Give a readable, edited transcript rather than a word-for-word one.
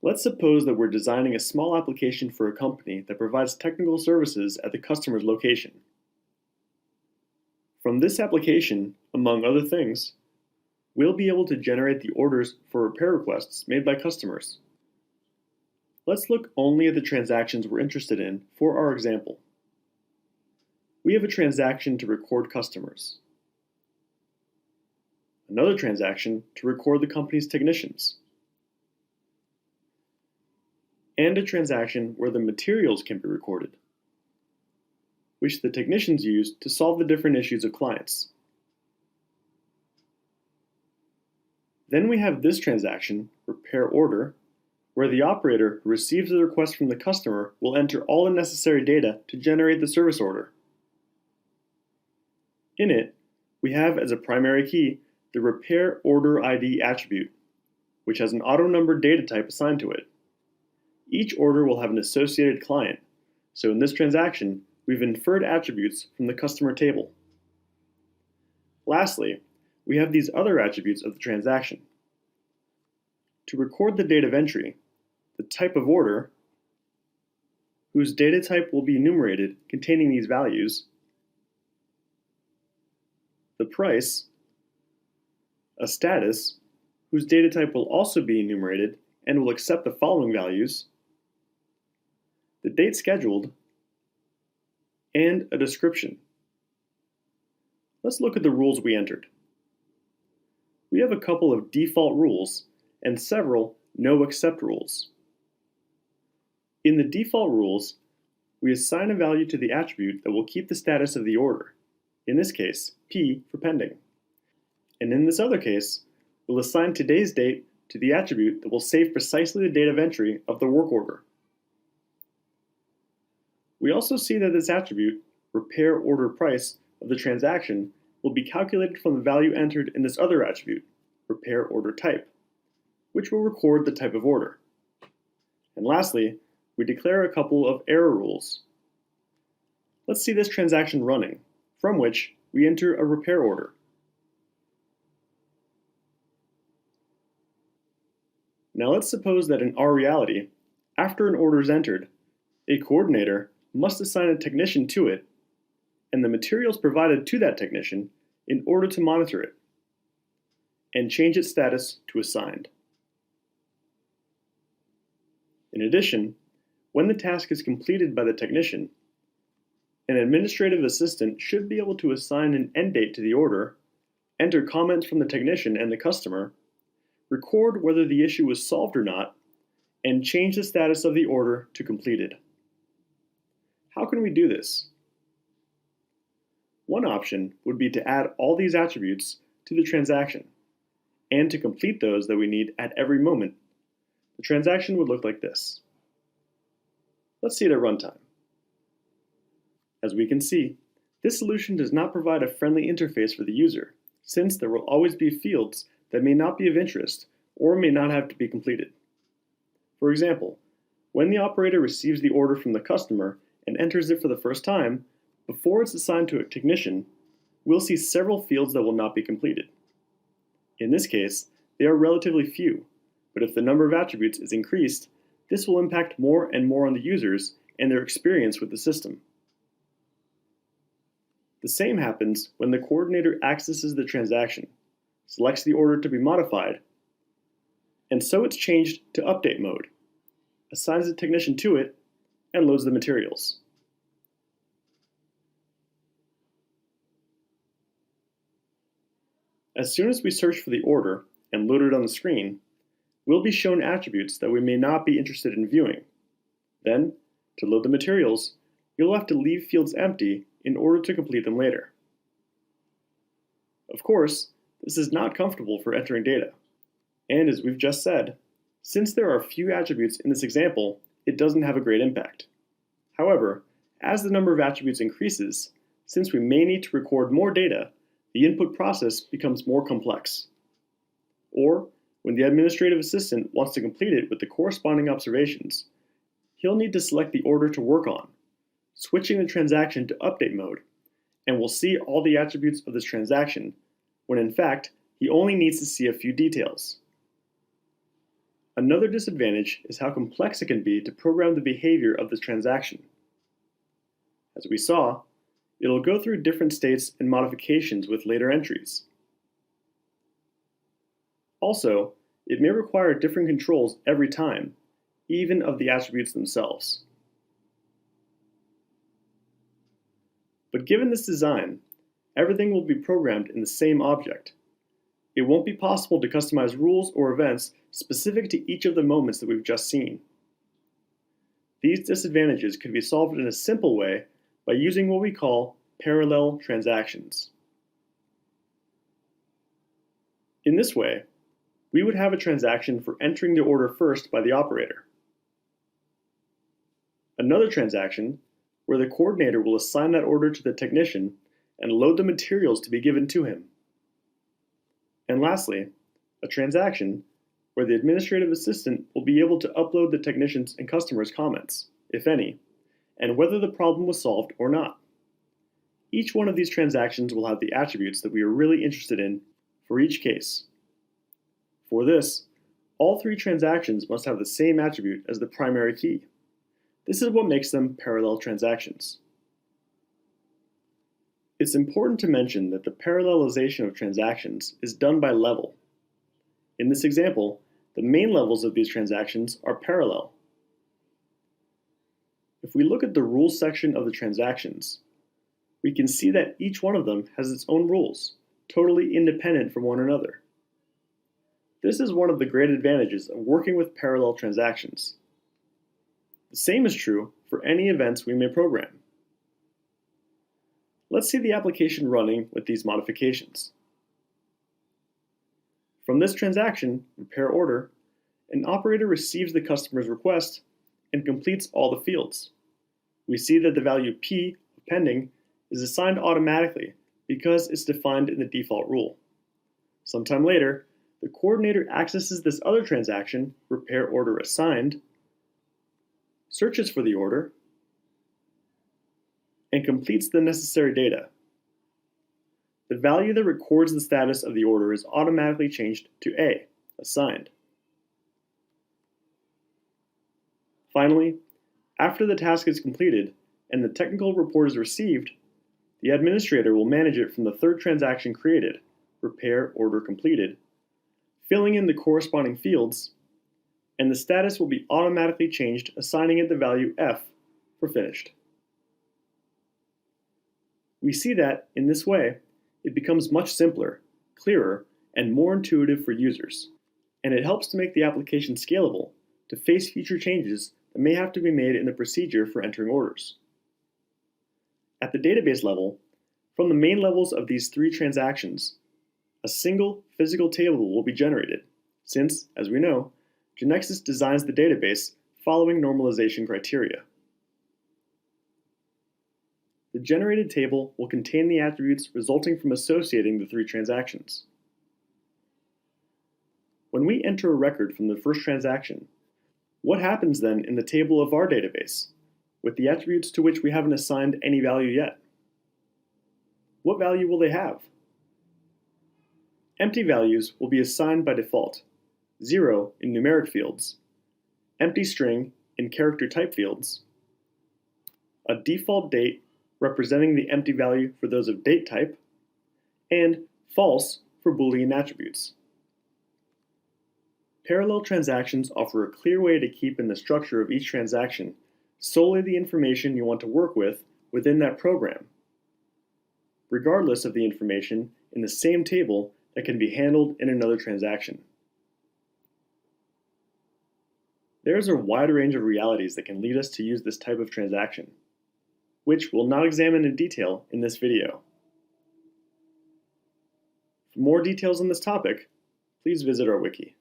Let's suppose that we're designing a small application for a company that provides technical services at the customer's location. From this application, among other things, we'll be able to generate the orders for repair requests made by customers. Let's look only at the transactions we're interested in for our example. We have a transaction to record customers, another transaction to record the company's technicians, and a transaction where the materials can be recorded, which the technicians use to solve the different issues of clients. Then we have this transaction, repair order, where the operator who receives the request from the customer will enter all the necessary data to generate the service order. In it, we have as a primary key the repair order ID attribute, which has an auto-numbered data type assigned to it. Each order will have an associated client, so in this transaction, we've inferred attributes from the customer table. Lastly, we have these other attributes of the transaction. To record the date of entry, the type of order, whose data type will be enumerated containing these values, the price, a status, whose data type will also be enumerated and will accept the following values, the date scheduled, and a description. Let's look at the rules we entered. We have a couple of default rules and several no-except rules. In the default rules, we assign a value to the attribute that will keep the status of the order, in this case, P for pending. And in this other case, we'll assign today's date to the attribute that will save precisely the date of entry of the work order. We also see that this attribute, repair order price, of the transaction will be calculated from the value entered in this other attribute, repair order type, which will record the type of order. And lastly, we declare a couple of error rules. Let's see this transaction running, from which we enter a repair order. Now let's suppose that in our reality, after an order is entered, a coordinator must assign a technician to it and the materials provided to that technician in order to monitor it and change its status to assigned. In addition, when the task is completed by the technician, an administrative assistant should be able to assign an end date to the order, enter comments from the technician and the customer, record whether the issue was solved or not, and change the status of the order to completed. How can we do this? One option would be to add all these attributes to the transaction, and to complete those that we need at every moment. The transaction would look like this. Let's see it at runtime. As we can see, this solution does not provide a friendly interface for the user, since there will always be fields that may not be of interest or may not have to be completed. For example, when the operator receives the order from the customer and enters it for the first time, before it's assigned to a technician, we'll see several fields that will not be completed. In this case, they are relatively few, but if the number of attributes is increased, this will impact more and more on the users and their experience with the system. The same happens when the coordinator accesses the transaction, selects the order to be modified, and so it's changed to update mode, assigns a technician to it, and loads the materials. As soon as we search for the order and load it on the screen, we'll be shown attributes that we may not be interested in viewing. Then, to load the materials, you'll have to leave fields empty in order to complete them later. Of course, this is not comfortable for entering data. And as we've just said, since there are few attributes in this example, it doesn't have a great impact. However, as the number of attributes increases, since we may need to record more data, the input process becomes more complex. Or, when the administrative assistant wants to complete it with the corresponding observations, he'll need to select the order to work on, switching the transaction to update mode, and will see all the attributes of this transaction, when in fact, he only needs to see a few details. Another disadvantage is how complex it can be to program the behavior of this transaction. As we saw, it'll go through different states and modifications with later entries. Also, it may require different controls every time, even of the attributes themselves. But given this design, everything will be programmed in the same object. It won't be possible to customize rules or events specific to each of the moments that we've just seen. These disadvantages could be solved in a simple way by using what we call parallel transactions. In this way, we would have a transaction for entering the order first by the operator, another transaction where the coordinator will assign that order to the technician and load the materials to be given to him, and lastly, a transaction where the administrative assistant will be able to upload the technician's and customer's comments, if any, and whether the problem was solved or not. Each one of these transactions will have the attributes that we are really interested in for each case. For this, all three transactions must have the same attribute as the primary key. This is what makes them parallel transactions. It's important to mention that the parallelization of transactions is done by level. In this example, the main levels of these transactions are parallel. If we look at the rules section of the transactions, we can see that each one of them has its own rules, totally independent from one another. This is one of the great advantages of working with parallel transactions. The same is true for any events we may program. Let's see the application running with these modifications. From this transaction, repair order, an operator receives the customer's request and completes all the fields. We see that the value P, pending, is assigned automatically because it's defined in the default rule. Sometime later, the coordinator accesses this other transaction, repair order assigned, searches for the order, and completes the necessary data. The value that records the status of the order is automatically changed to A, assigned. Finally, after the task is completed and the technical report is received, the administrator will manage it from the third transaction created, repair order completed, filling in the corresponding fields, and the status will be automatically changed, assigning it the value F for finished. We see that, in this way, it becomes much simpler, clearer, and more intuitive for users, and it helps to make the application scalable to face future changes that may have to be made in the procedure for entering orders. At the database level, from the main levels of these three transactions, a single physical table will be generated, since, as we know, GeneXus designs the database following normalization criteria. The generated table will contain the attributes resulting from associating the three transactions. When we enter a record from the first transaction, what happens then in the table of our database, with the attributes to which we haven't assigned any value yet? What value will they have? Empty values will be assigned by default, 0 in numeric fields, empty string in character type fields, a default date representing the empty value for those of date type, and false for Boolean attributes. Parallel transactions offer a clear way to keep in the structure of each transaction solely the information you want to work with within that program, regardless of the information in the same table that can be handled in another transaction. There is a wide range of realities that can lead us to use this type of transaction, which we'll not examine in detail in this video. For more details on this topic, please visit our wiki.